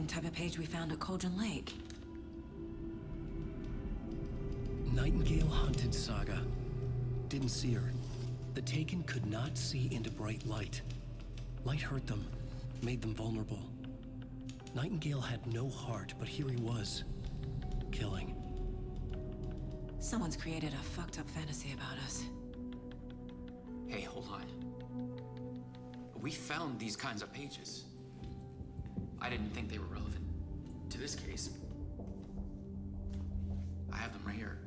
same type of page we found at Cauldron Lake. Nightingale hunted Saga. Didn't see her. The Taken could not see into bright light. Light hurt them, made them vulnerable. Nightingale had no heart, but here he was, killing. Someone's created a fucked up fantasy about us. Hey, hold on. We found these kinds of pages. I didn't think they were relevant to this case. I have them right here.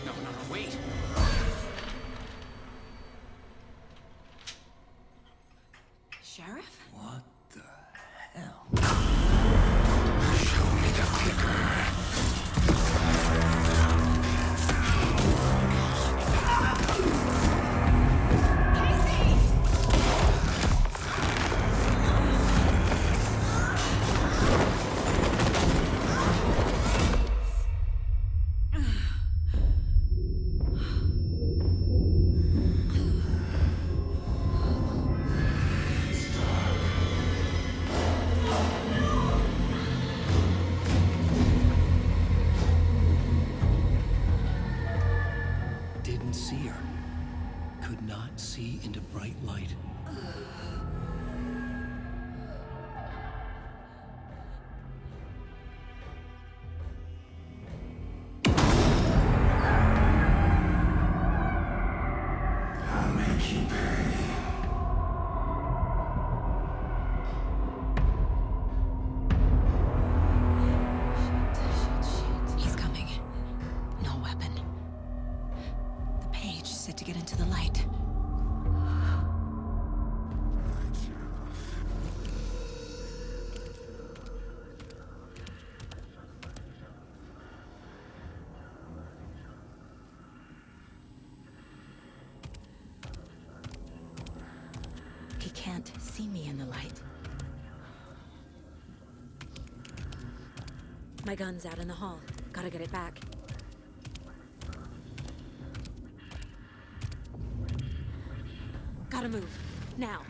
No, wait! Sheriff? What the hell? Show me the clicker. Didn't see her. Could not see into bright light. I'll make you pay. He's coming. No weapon. The page set to get into the light. He can't see me in the light. My gun's out in the hall. Gotta get it back. Gotta move. Now.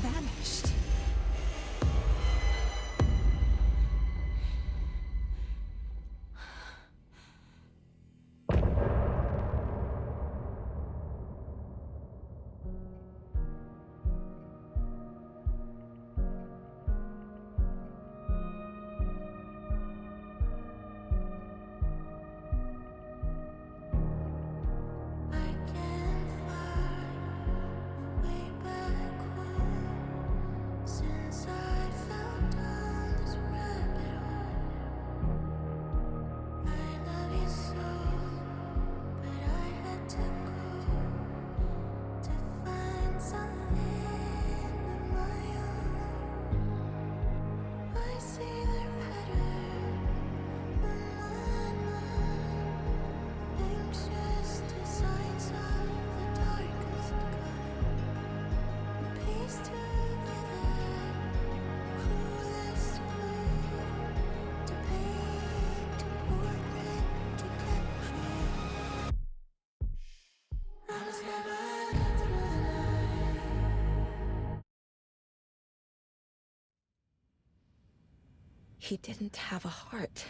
Vanished. I can't find my way back home since I fell down this rabbit hole. I love you so, but I had to go to find something of my own. I see their pattern on my mind. Anxious designs of the darkest kind. Piece together, clueless clue to paint a portrait to capture. I was never through the night. He didn't have a heart,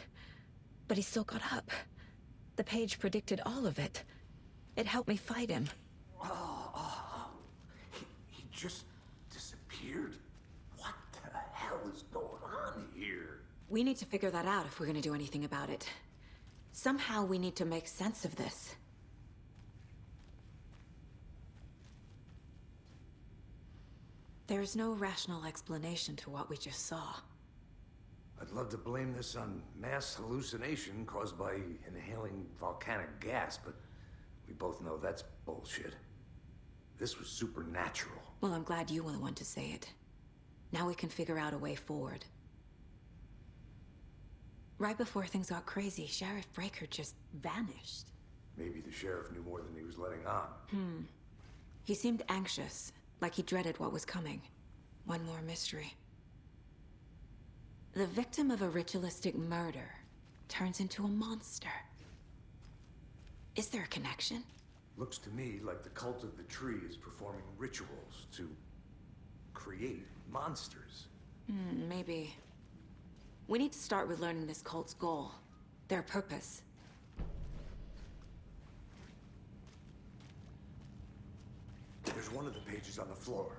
but he still got up. The page predicted all of it. It helped me fight him. He just disappeared? What the hell is going on here? We need to figure that out if we're gonna do anything about it. Somehow we need to make sense of this. There's no rational explanation to what we just saw. I'd love to blame this on mass hallucination caused by inhaling volcanic gas, but we both know that's bullshit. This was supernatural. Well, I'm glad you were the one to say it. Now we can figure out a way forward. Right before things got crazy, Sheriff Breaker just vanished. Maybe the sheriff knew more than he was letting on. He seemed anxious, like he dreaded what was coming. One more mystery. The victim of a ritualistic murder turns into a monster. Is there a connection? Looks to me like the cult of the tree is performing rituals to create monsters. Maybe. We need to start with learning this cult's goal, their purpose. There's one of the pages on the floor.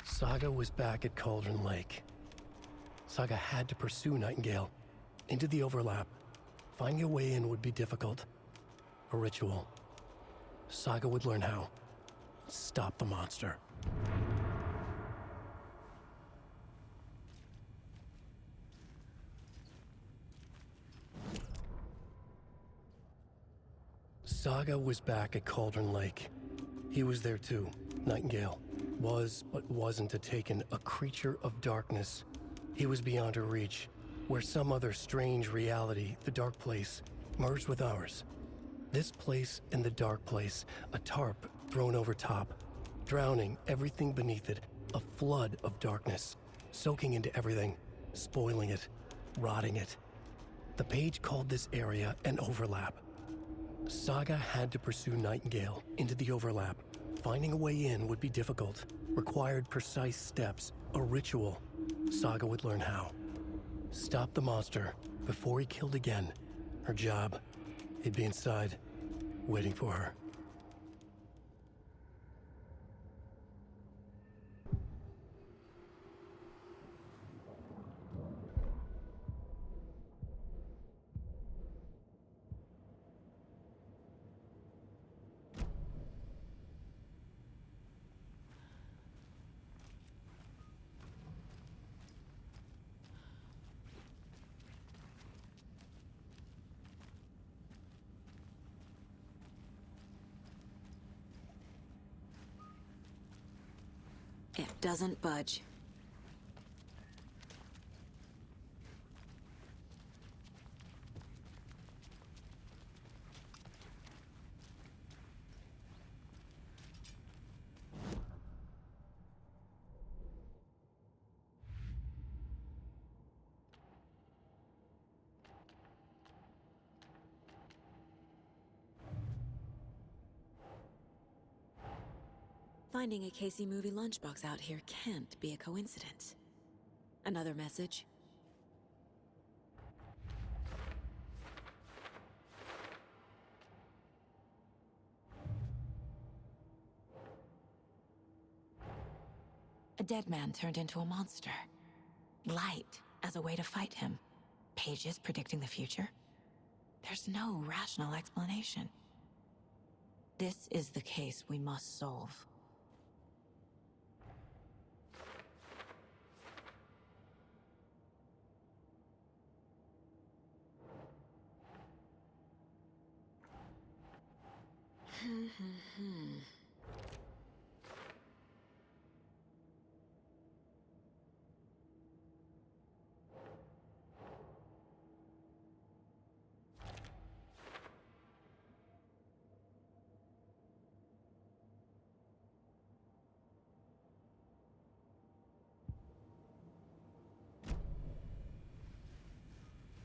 Saga was back at Cauldron Lake. Saga had to pursue Nightingale into the overlap. Finding a way in would be difficult. A ritual. Saga would learn how. Stop the monster. Saga was back at Cauldron Lake. He was there too, Nightingale. Was, but wasn't a Taken, a creature of darkness. He was beyond her reach, where some other strange reality, the Dark Place, merged with ours. This place and the Dark Place, a tarp thrown over top, drowning everything beneath it, a flood of darkness, soaking into everything, spoiling it, rotting it. The page called this area an overlap. Saga had to pursue Nightingale into the overlap. Finding a way in would be difficult, required precise steps, a ritual. Saga would learn how. Stop the monster before he killed again. Her job, he'd be inside, waiting for her. It doesn't budge. Finding a Casey movie lunchbox out here can't be a coincidence. Another message? A dead man turned into a monster. Light as a way to fight him. Pages predicting the future? There's no rational explanation. This is the case we must solve.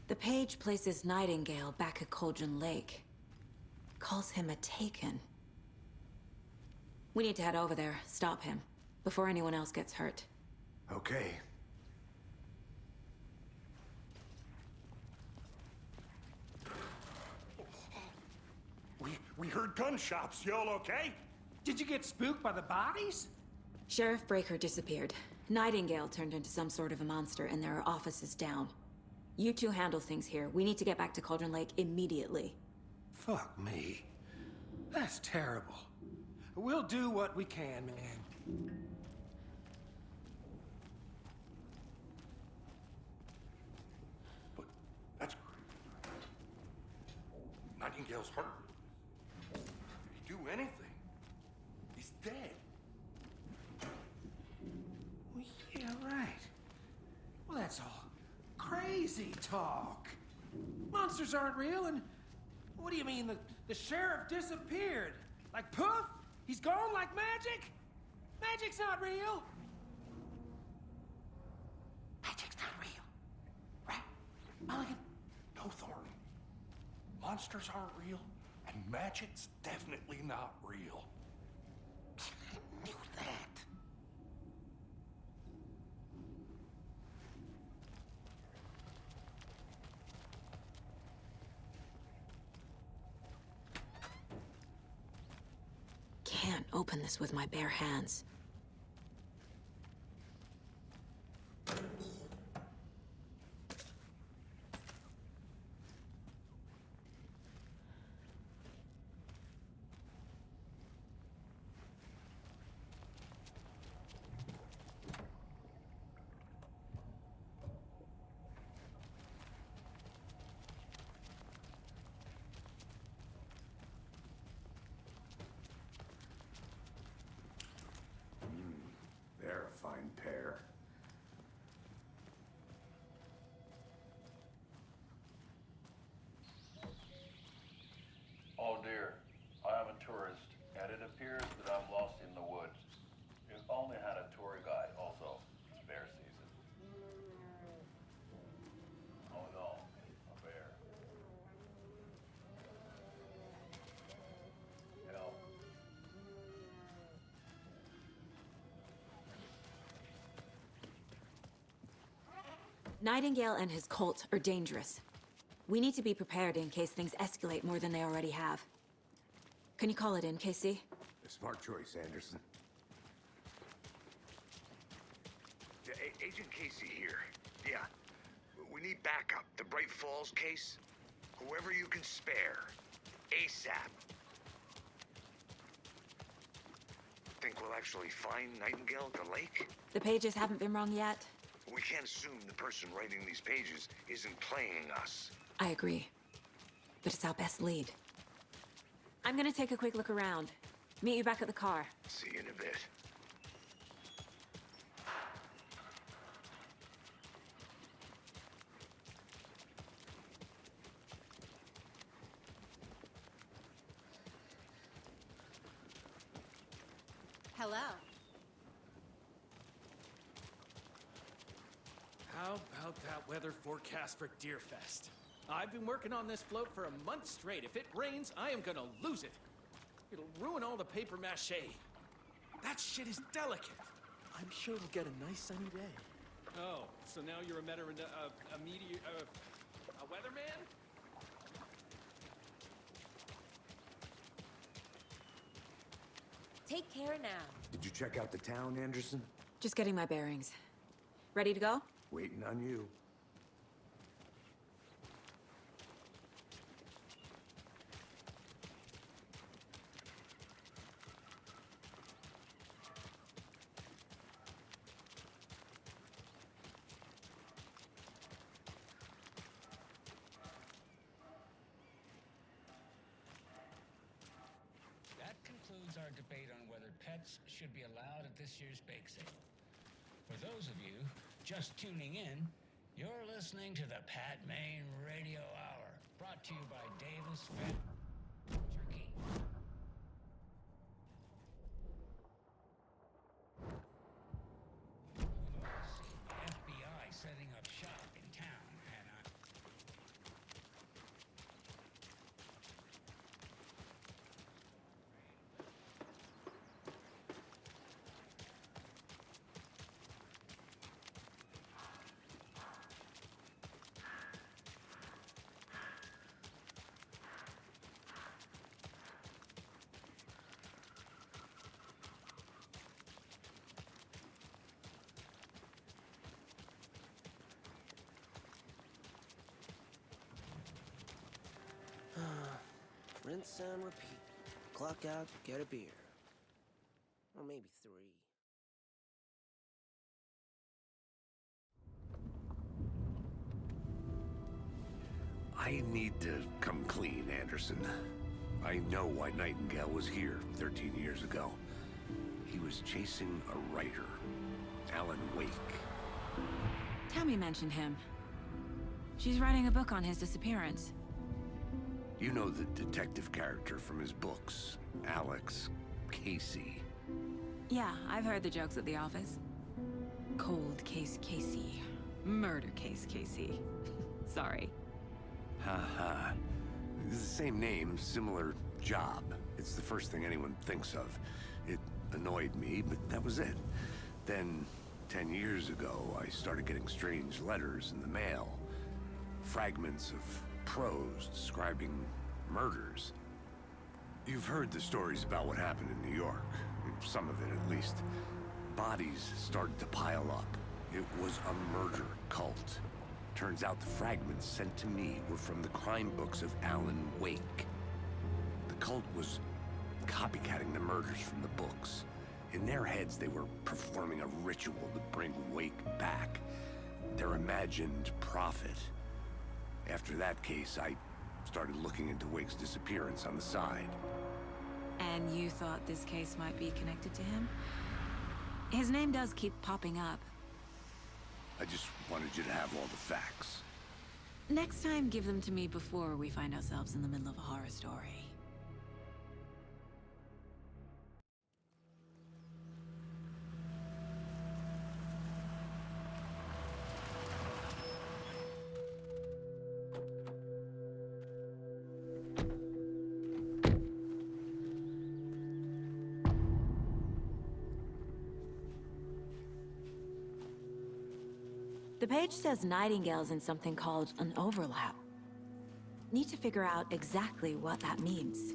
The page places Nightingale back at Cauldron Lake. Calls him a Taken. We need to head over there, stop him, before anyone else gets hurt. Okay. heard gunshots. Y'all okay? Did you get spooked by the bodies? Sheriff Breaker disappeared. Nightingale turned into some sort of a monster, and there are offices down. You two handle things here. We need to get back to Cauldron Lake immediately. Fuck me. That's terrible. We'll do what we can, man. But that's... Nightingale's hurt. Did he do anything? He's dead. Well, yeah, right. Well, that's all crazy talk. Monsters aren't real, and what do you mean the sheriff disappeared? Like poof? He's gone like magic? Magic's not real. Magic's not real. Right, Mulligan? No, Thornton. Monsters aren't real, and magic's definitely not real. I knew that. Can't open this with my bare hands. They're a fine pair. Oh dear, I am a tourist, and it appears that I'm lost in the woods. If only had a tour guide also. It's bear season. Oh no, a bear. Help. Nightingale and his cult are dangerous. We need to be prepared in case things escalate more than they already have. Can you call it in, KC? A smart choice, Anderson. Yeah, Agent Casey here. Yeah. We need backup. The Bright Falls case. Whoever you can spare. ASAP. Think we'll actually find Nightingale at the lake? The pages haven't been wrong yet. We can't assume the person writing these pages isn't playing us. I agree. But it's our best lead. I'm gonna take a quick look around. Meet you back at the car. See you in a bit. Hello. How about that weather forecast for Deerfest? I've been working on this float for a month straight. If it rains, I am gonna lose it. It'll ruin all the paper mache. That shit is delicate. I'm sure we'll get a nice sunny day. Oh, so now you're a weatherman? Take care now. Did you check out the town, Anderson? Just getting my bearings. Ready to go? Waiting on you. That concludes our debate on whether pets should be allowed at this year's bake sale. For those of you just tuning in, you're listening to the Pat Maine Radio Hour, brought to you by Davis Fed Turkey. We've all seen the FBI setting up shop in town, and Rinse and repeat. Clock out, get a beer. Or maybe 3. I need to come clean, Anderson. I know why Nightingale was here 13 years ago. He was chasing a writer, Alan Wake. Tammy mentioned him. She's writing a book on his disappearance. You know the detective character from his books, Alex Casey. Yeah, I've heard the jokes at the office. Cold case Casey. Murder case Casey. Sorry. Ha. It's the same name, similar job. It's the first thing anyone thinks of. It annoyed me, but that was it. Then, 10 years ago, I started getting strange letters in the mail. Fragments of prose describing murders. You've heard the stories about what happened in New York. Some of it, at least. Bodies started to pile up. It was a murder cult. Turns out the fragments sent to me were from the crime books of Alan Wake. The cult was copycatting the murders from the books. In their heads, they were performing a ritual to bring Wake back. Their imagined prophet. After that case, I started looking into Wake's disappearance on the side. And you thought this case might be connected to him? His name does keep popping up. I just wanted you to have all the facts. Next time, give them to me before we find ourselves in the middle of a horror story. The page says Nightingale's in something called an overlap. Need to figure out exactly what that means.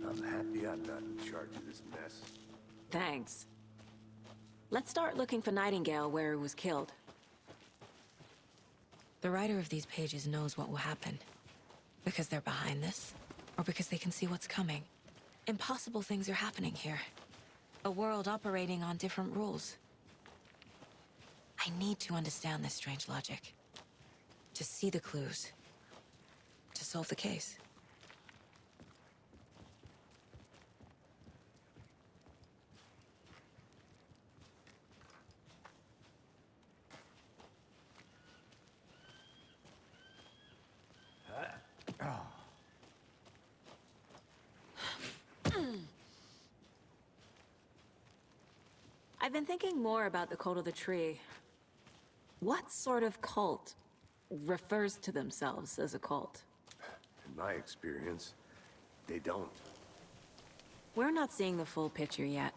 I'm happy I'm not in charge of this mess. Thanks. Let's start looking for Nightingale where he was killed. The writer of these pages knows what will happen. Because they're behind this, or because they can see what's coming. Impossible things are happening here. A world operating on different rules. I need to understand this strange logic. To see the clues. To solve the case. I've been thinking more about the Cult of the Tree. What sort of cult refers to themselves as a cult? In my experience, they don't. We're not seeing the full picture yet.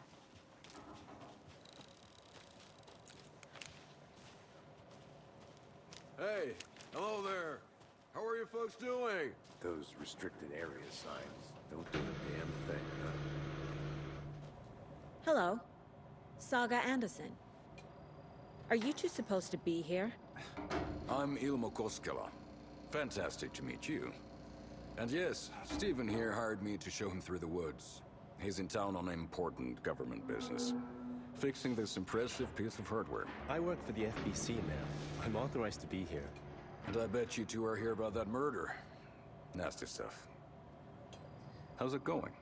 Hey, hello there. How are you folks doing? Those restricted area signs don't do a damn thing, huh? Hello. Saga Anderson. Are you two supposed to be here? I'm Ilmo Koskela. Fantastic to meet you. And yes, Stephen here hired me to show him through the woods. He's in town on important government business. Fixing this impressive piece of hardware. I work for the FBC, ma'am. I'm authorized to be here. And I bet you two are here about that murder. Nasty stuff. How's it going?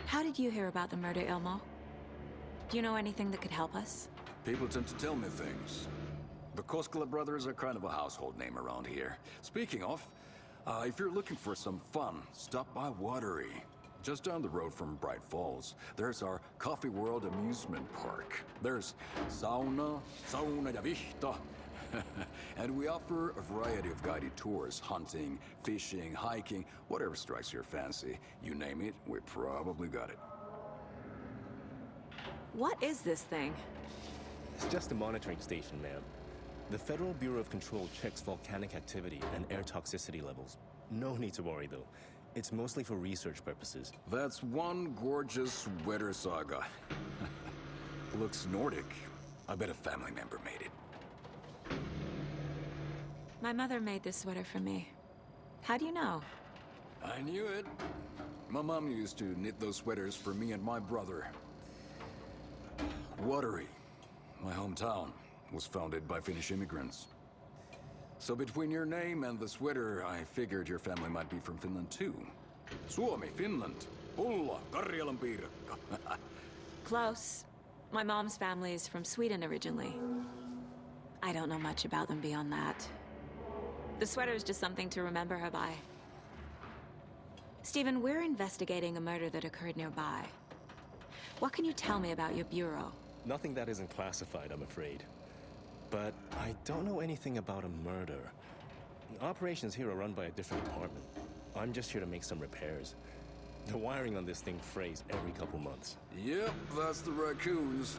How did you hear about the murder, Ilmo? Do you know anything that could help us? People tend to tell me things. The Koskela brothers are kind of a household name around here. Speaking of, if you're looking for some fun, stop by Watery. Just down the road from Bright Falls, there's our Coffee World amusement park. There's sauna ja vihta. And we offer a variety of guided tours, hunting, fishing, hiking, whatever strikes your fancy. You name it, we probably got it. What is this thing? It's just a monitoring station, ma'am. The Federal Bureau of Control checks volcanic activity and air toxicity levels. No need to worry, though. It's mostly for research purposes. That's one gorgeous sweater saga. Looks Nordic. I bet a family member made it. My mother made this sweater for me. How do you know? I knew it. My mom used to knit those sweaters for me and my brother. Watery, my hometown, was founded by Finnish immigrants. So between your name and the sweater, I figured your family might be from Finland too. Suomi, Finland, Pulla, Karjalan piirakka. Close. My mom's family is from Sweden originally. I don't know much about them beyond that. The sweater is just something to remember her by. Stephen, we're investigating a murder that occurred nearby. What can you tell me about your bureau? Nothing that isn't classified, I'm afraid. But I don't know anything about a murder. Operations here are run by a different department. I'm just here to make some repairs. The wiring on this thing frays every couple months. Yep, that's the raccoons.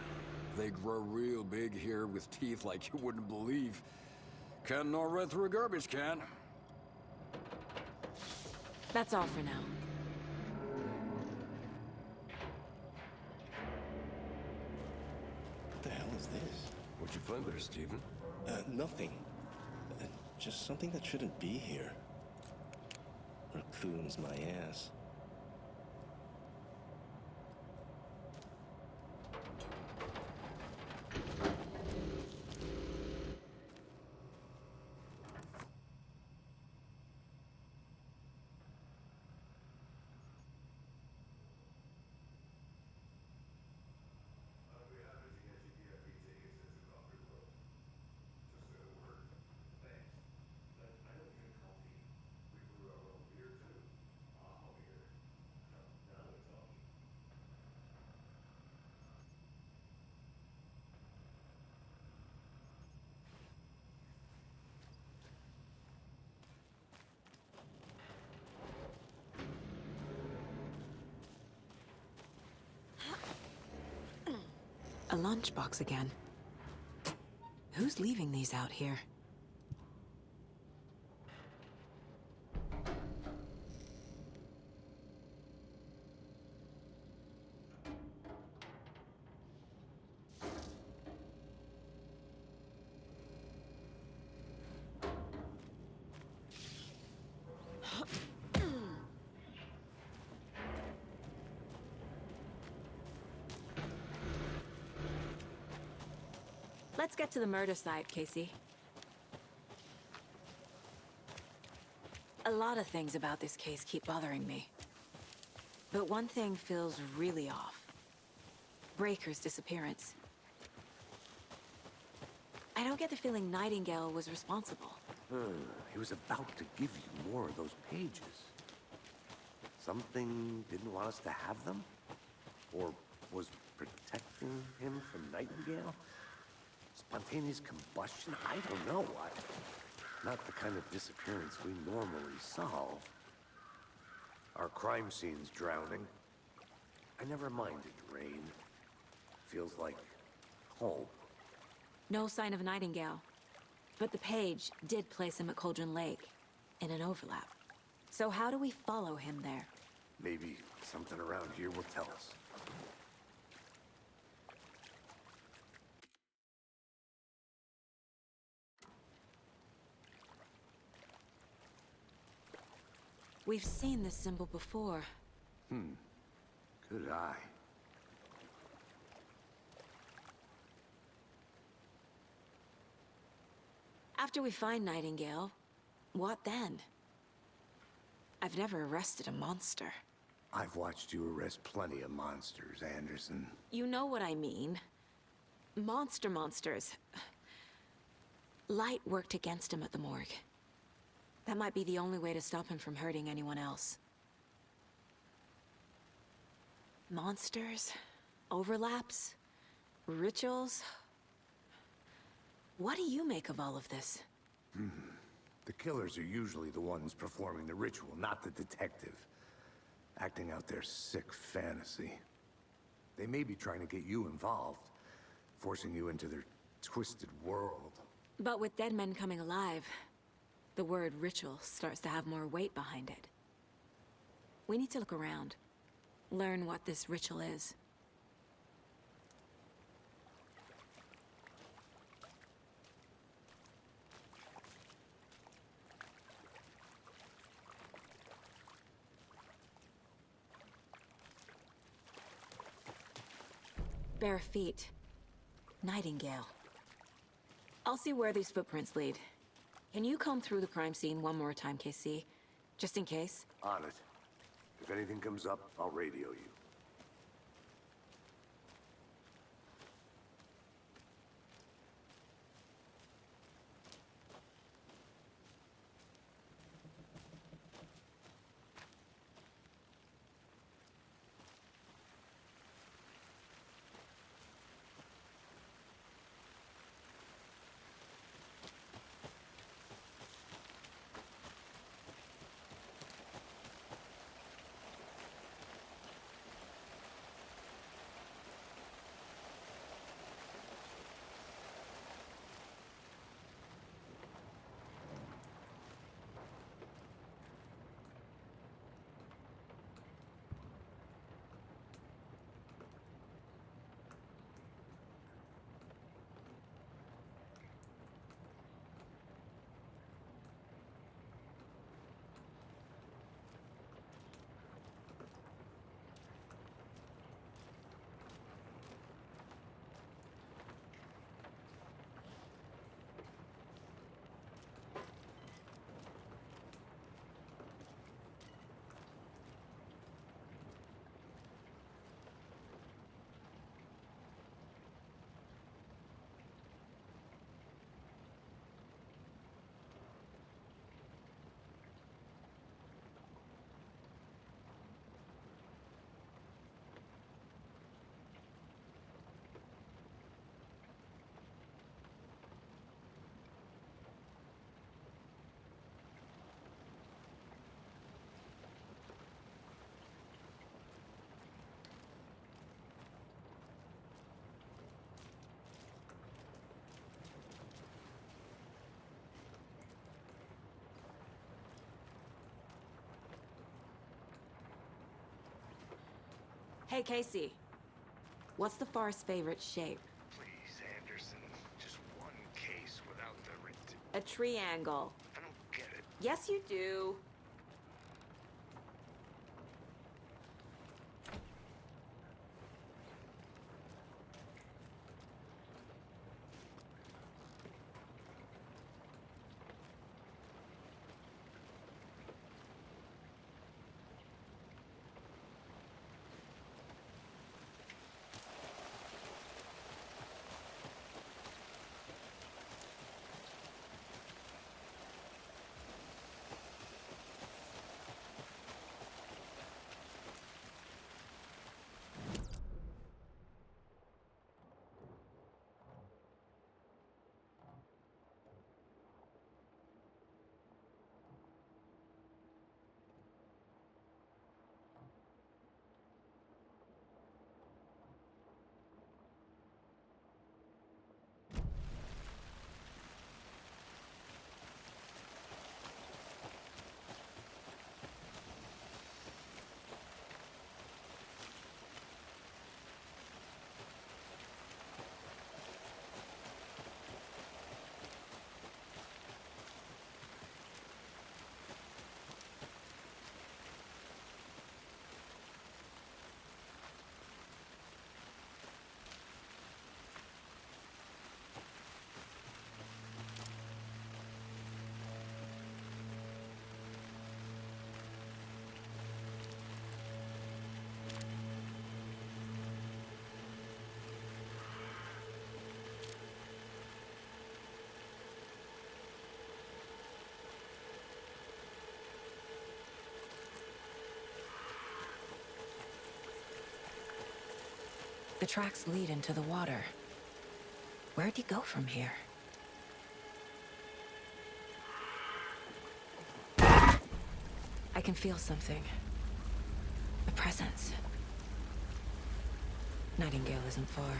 They grow real big here with teeth like you wouldn't believe. Can't gnaw right through a garbage can. That's all for now. What the hell is this? What'd you find there, Stephen? Nothing. Just something that shouldn't be here. Raccoons, my ass. A lunchbox again. Who's leaving these out here? Let's get to the murder site, Casey. A lot of things about this case keep bothering me. But one thing feels really off. Breaker's disappearance. I don't get the feeling Nightingale was responsible. He was about to give you more of those pages. Something didn't want us to have them? Or was protecting him from Nightingale? Spontaneous combustion? I don't know. Not the kind of disappearance we normally solve. Our crime scene's drowning. I never minded rain. Feels like home. No sign of Nightingale. But the page did place him at Cauldron Lake, in an overlap. So how do we follow him there? Maybe something around here will tell us. We've seen this symbol before. Good eye. After we find Nightingale, what then? I've never arrested a monster. I've watched you arrest plenty of monsters, Anderson. You know what I mean. Monsters. Light worked against him at the morgue. That might be the only way to stop him from hurting anyone else. Monsters? Overlaps? Rituals? What do you make of all of this? The killers are usually the ones performing the ritual, not the detective. Acting out their sick fantasy. They may be trying to get you involved, forcing you into their twisted world. But with dead men coming alive, the word ritual starts to have more weight behind it. We need to look around. Learn what this ritual is. Bare feet. Nightingale. I'll see where these footprints lead. Can you comb through the crime scene one more time, KC? Just in case? On it. If anything comes up, I'll radio you. Hey, Casey. What's the Forest's favorite shape? Please, Anderson. Just one case without the A triangle. I don't get it. Yes, you do. The tracks lead into the water. Where'd he go from here? I can feel something. A presence. Nightingale isn't far.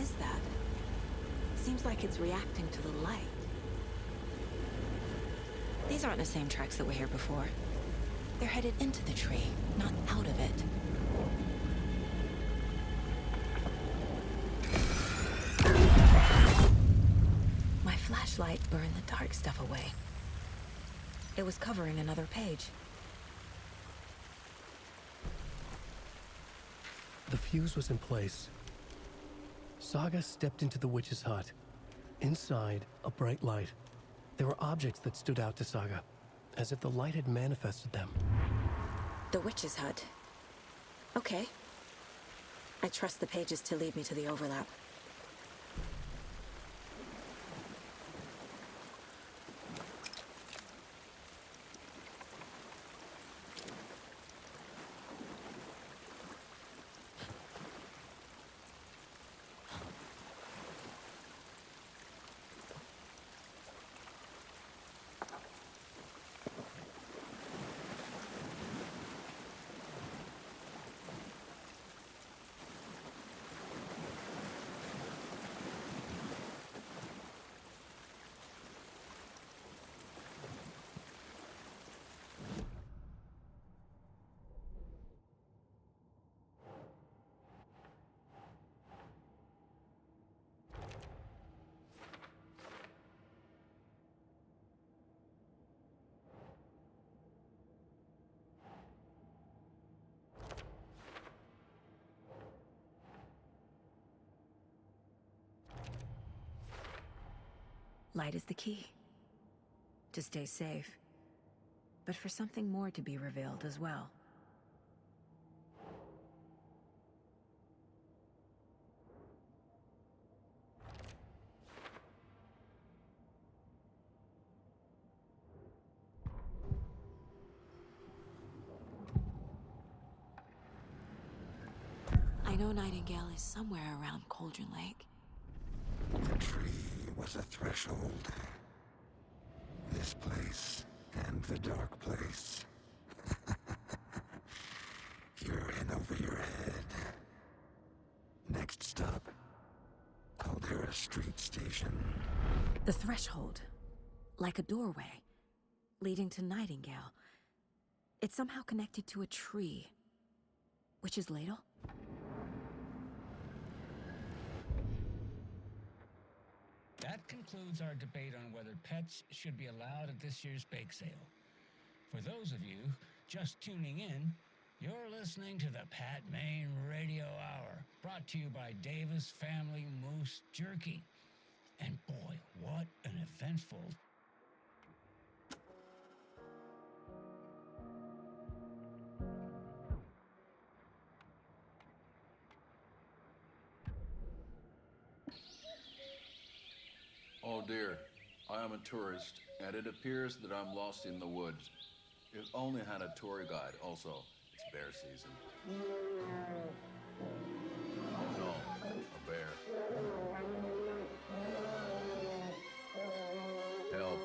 is that? Seems like it's reacting to the light. These aren't the same tracks that were here before. They're headed into the tree, not out of it. My flashlight burned the dark stuff away. It was covering another page. The fuse was in place. Saga stepped into the witch's hut. Inside, a bright light. There were objects that stood out to Saga, as if the light had manifested them. The witch's hut. Okay. I trust the pages to lead me to the overlap. Light is the key. To stay safe. But for something more to be revealed as well. I know Nightingale is somewhere around Cauldron Lake. The tree was a threshold. This place and the dark place. You're in over your head. Next stop, Caldera Street Station. The threshold. Like a doorway. Leading to Nightingale. It's somehow connected to a tree. Witch's Ladle? That concludes our debate on whether pets should be allowed at this year's bake sale. For those of you just tuning in, you're listening to the Pat Maine Radio Hour, brought to you by Davis Family Moose Jerky. And boy, what an eventful... Oh dear, I am a tourist, and it appears that I'm lost in the woods. If only had a tour guide. Also, it's bear season. Oh no, a bear. Help.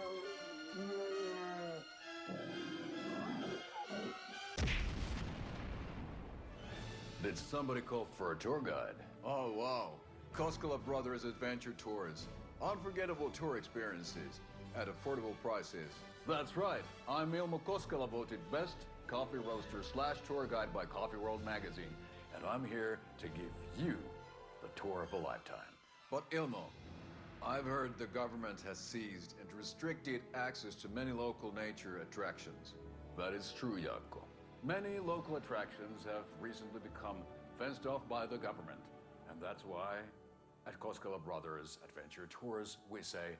Did somebody call for a tour guide? Oh wow, Koskela Brothers Adventure Tours. Unforgettable tour experiences at affordable prices. That's right. I'm Ilmo Koskela, voted best coffee roaster / tour guide by Coffee World magazine. And I'm here to give you the tour of a lifetime. But Ilmo, I've heard the government has seized and restricted access to many local nature attractions. That is true, Jaakko. Many local attractions have recently become fenced off by the government. And that's why at Koskela Brothers Adventure Tours, we say,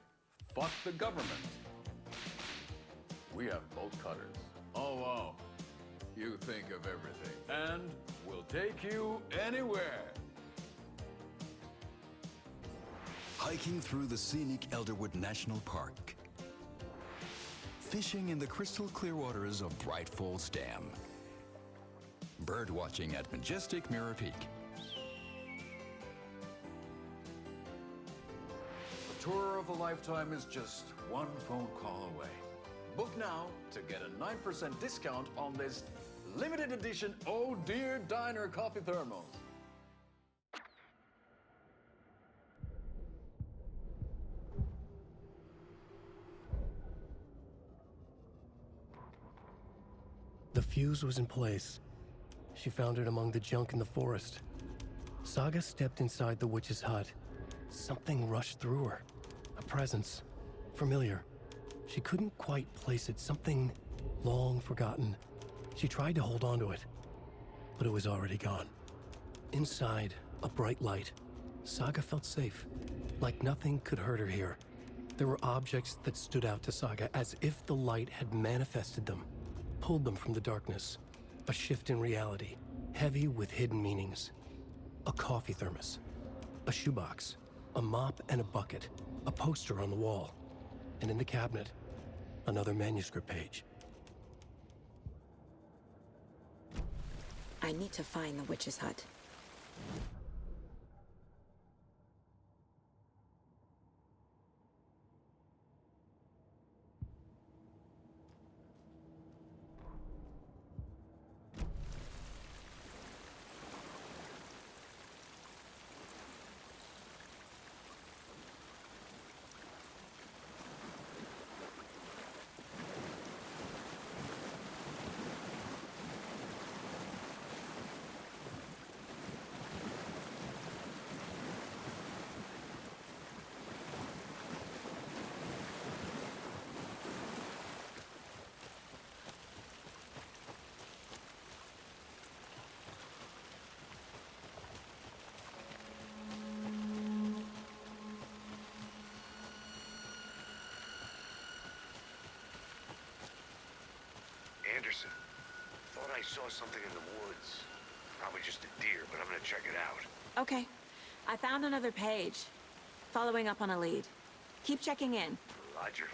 fuck the government. We have bolt cutters. Oh, wow. You think of everything. And we'll take you anywhere. Hiking through the scenic Elderwood National Park. Fishing in the crystal clear waters of Bright Falls Dam. Bird watching at majestic Mirror Peak. Tour of a lifetime is just one phone call away. Book now to get a 9% discount on this limited edition Oh Dear Diner coffee thermos. The fuse was in place. She found it among the junk in the forest. Saga stepped inside the witch's hut. Something rushed through her. A presence. Familiar. She couldn't quite place it. Something long forgotten. She tried to hold on to it, but it was already gone. Inside, a bright light. Saga felt safe, like nothing could hurt her here. There were objects that stood out to Saga as if the light had manifested them, pulled them from the darkness. A shift in reality, heavy with hidden meanings. A coffee thermos, a shoebox, a mop and a bucket, a poster on the wall, and in the cabinet, another manuscript page. I need to find the witch's hut. Anderson, thought I saw something in the woods. Probably just a deer, but I'm gonna check it out. Okay. I found another page. Following up on a lead. Keep checking in. Roger.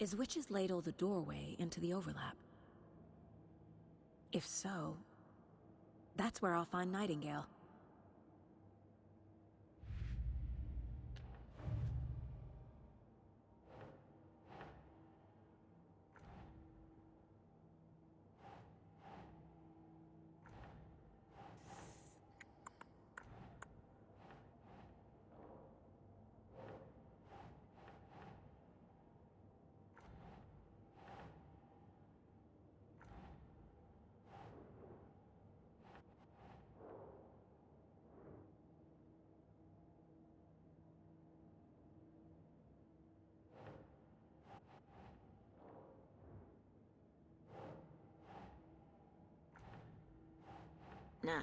Is Witch's Ladle the doorway into the overlap? If so, that's where I'll find Nightingale. Nah.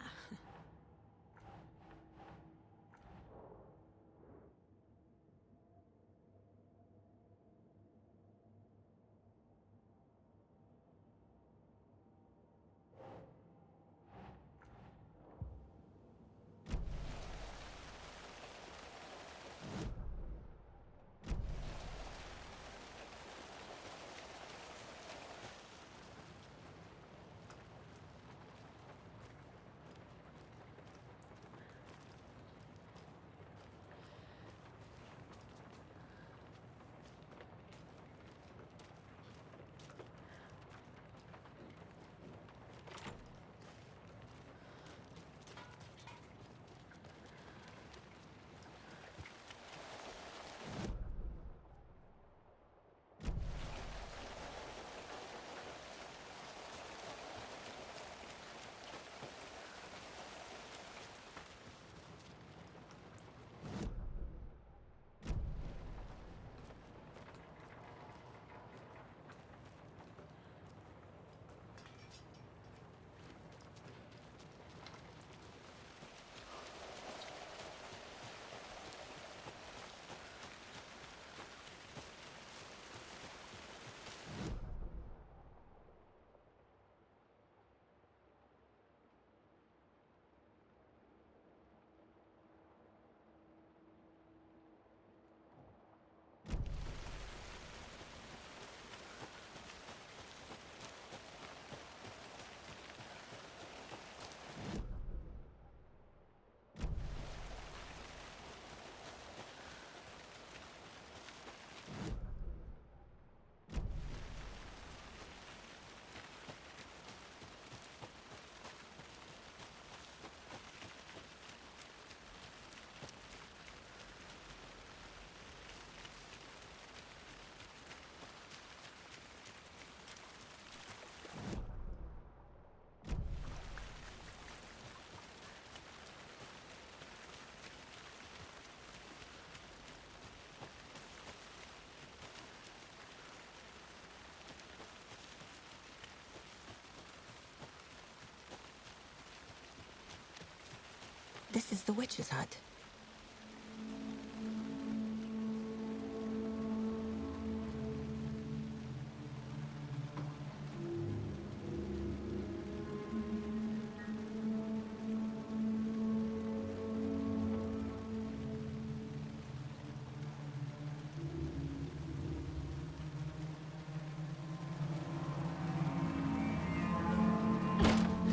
This is the witch's hut.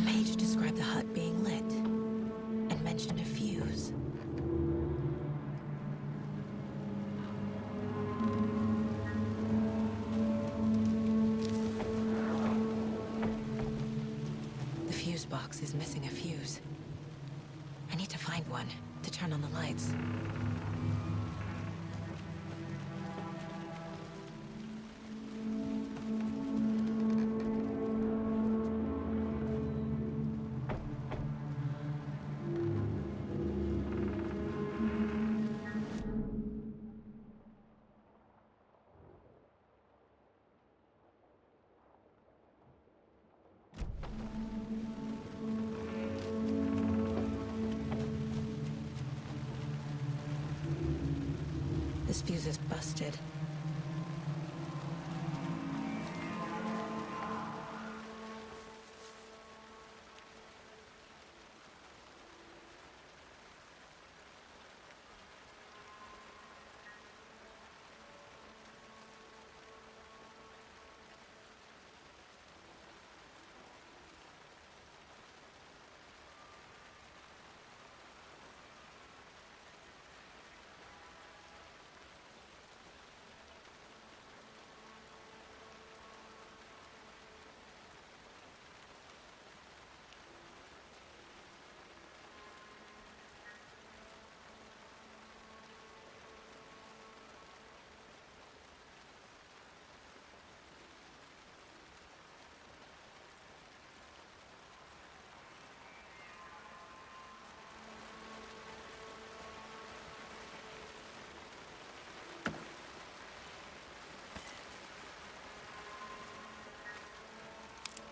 Paige described the hut being lit and mentioned a fuse. The fuse box is missing a fuse. I need to find one to turn on the lights. This fuse is busted.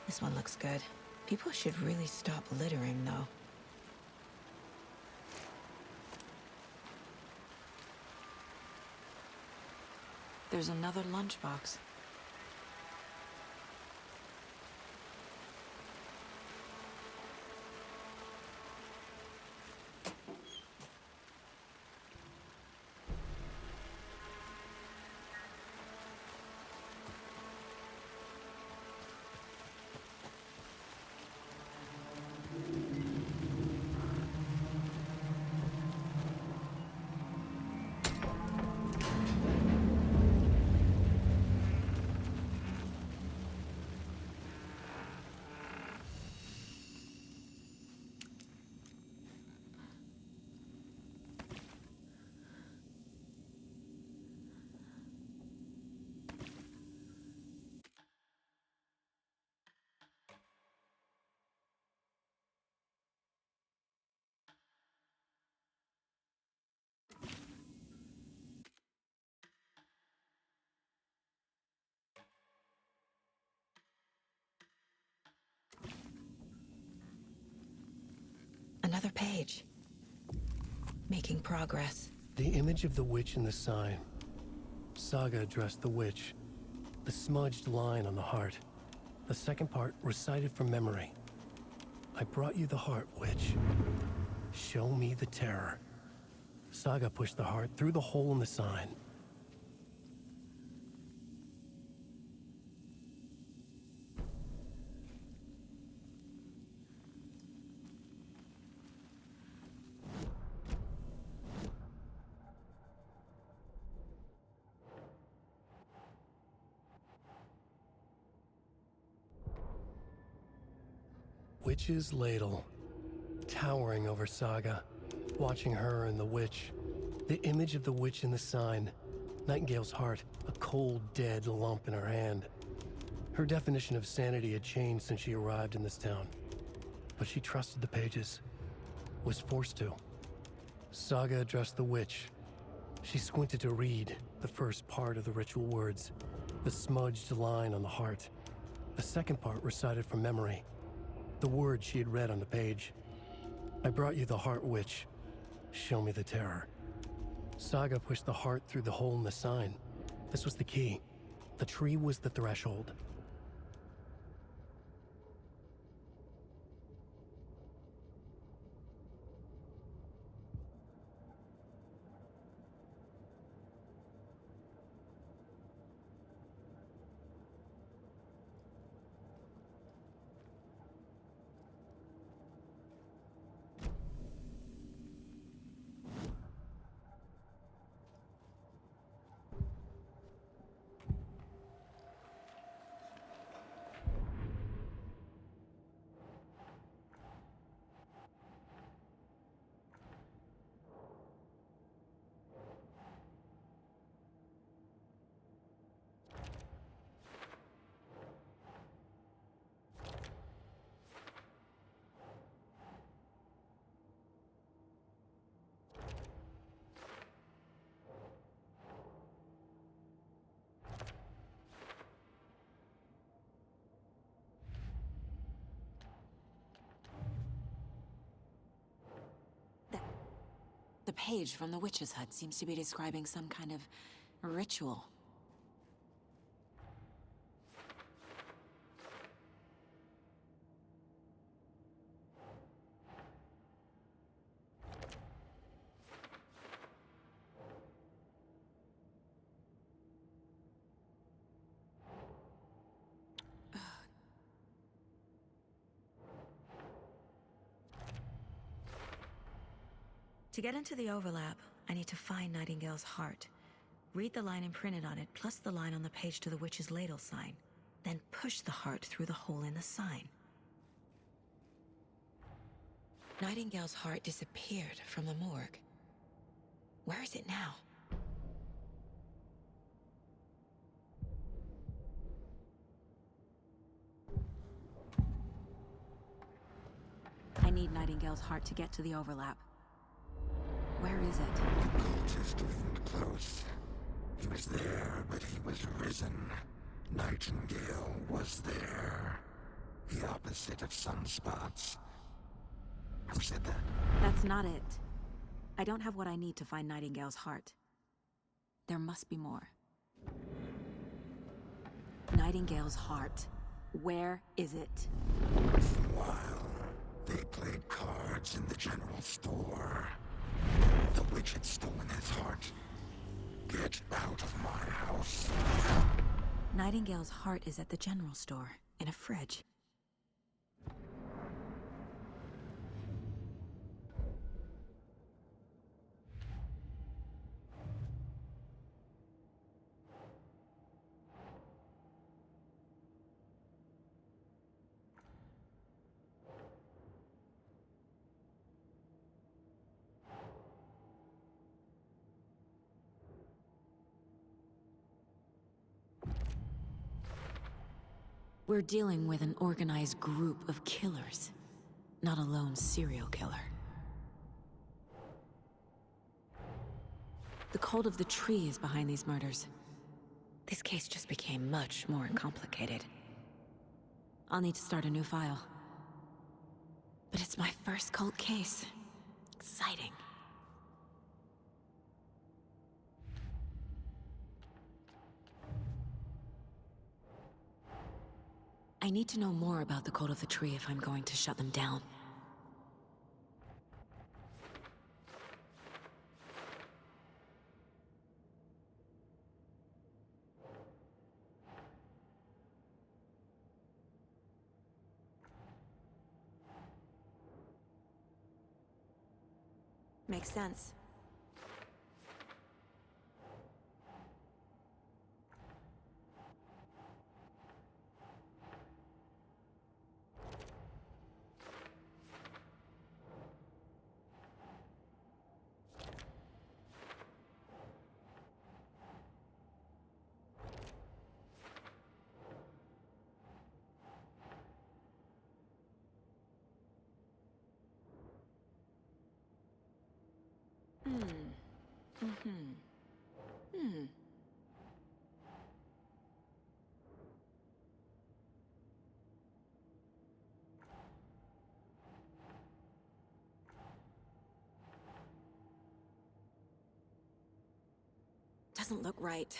This one looks good. People should really stop littering, though. There's another lunchbox. Another page. Making progress. The image of the witch in the sign. Saga addressed the witch. The smudged line on the heart. The second part recited from memory. I brought you the heart, witch. Show me the terror. Saga pushed the heart through the hole in the sign. Witch's ladle, towering over Saga, watching her and the witch. The image of the witch in the sign, Nightingale's heart, a cold, dead lump in her hand. Her definition of sanity had changed since she arrived in this town, but she trusted the pages, was forced to. Saga addressed the witch. She squinted to read the first part of the ritual words, the smudged line on the heart. The second part recited from memory. The words she had read on the page. I brought you the heart, witch. Show me the terror. Saga pushed the heart through the hole in the sign. This was the key. The tree was the threshold. The page from the witch's hut seems to be describing some kind of ritual. To get into the overlap, I need to find Nightingale's heart. Read the line imprinted on it, plus the line on the page to the witch's ladle sign. Then push the heart through the hole in the sign. Nightingale's heart disappeared from the morgue. Where is it now? I need Nightingale's heart to get to the overlap. Where is it? The cultist leaned close. He was there, but he was risen. Nightingale was there. opposite of sunspots. Who said that? That's not it. I don't have what I need to find Nightingale's heart. There must be more. Nightingale's heart. Where is it? For a while, they played cards in the general store. The witch had stolen his heart. Get out of my house. Nightingale's heart is at the general store, in a fridge. We're dealing with an organized group of killers, not a lone serial killer. The cult of the tree is behind these murders. This case just became much more complicated. I'll need to start a new file. But it's my first cult case. Exciting. I need to know more about the Cult of the Tree if I'm going to shut them down. Makes sense. Doesn't look right.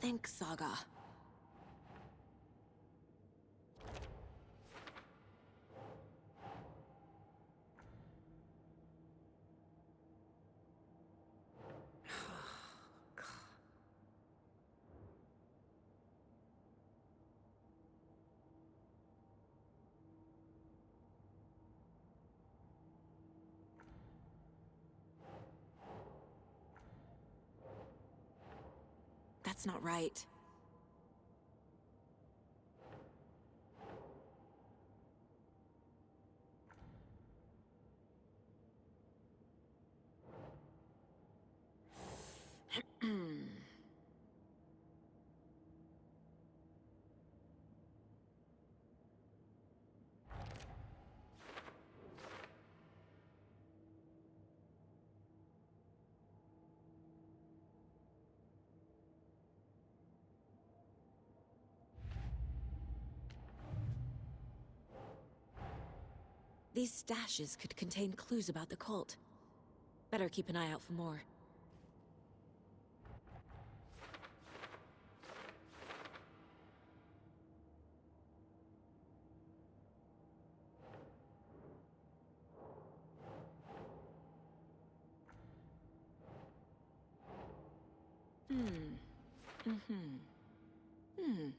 Think, Saga. That's not right. These stashes could contain clues about the cult. Better keep an eye out for more. Hmm.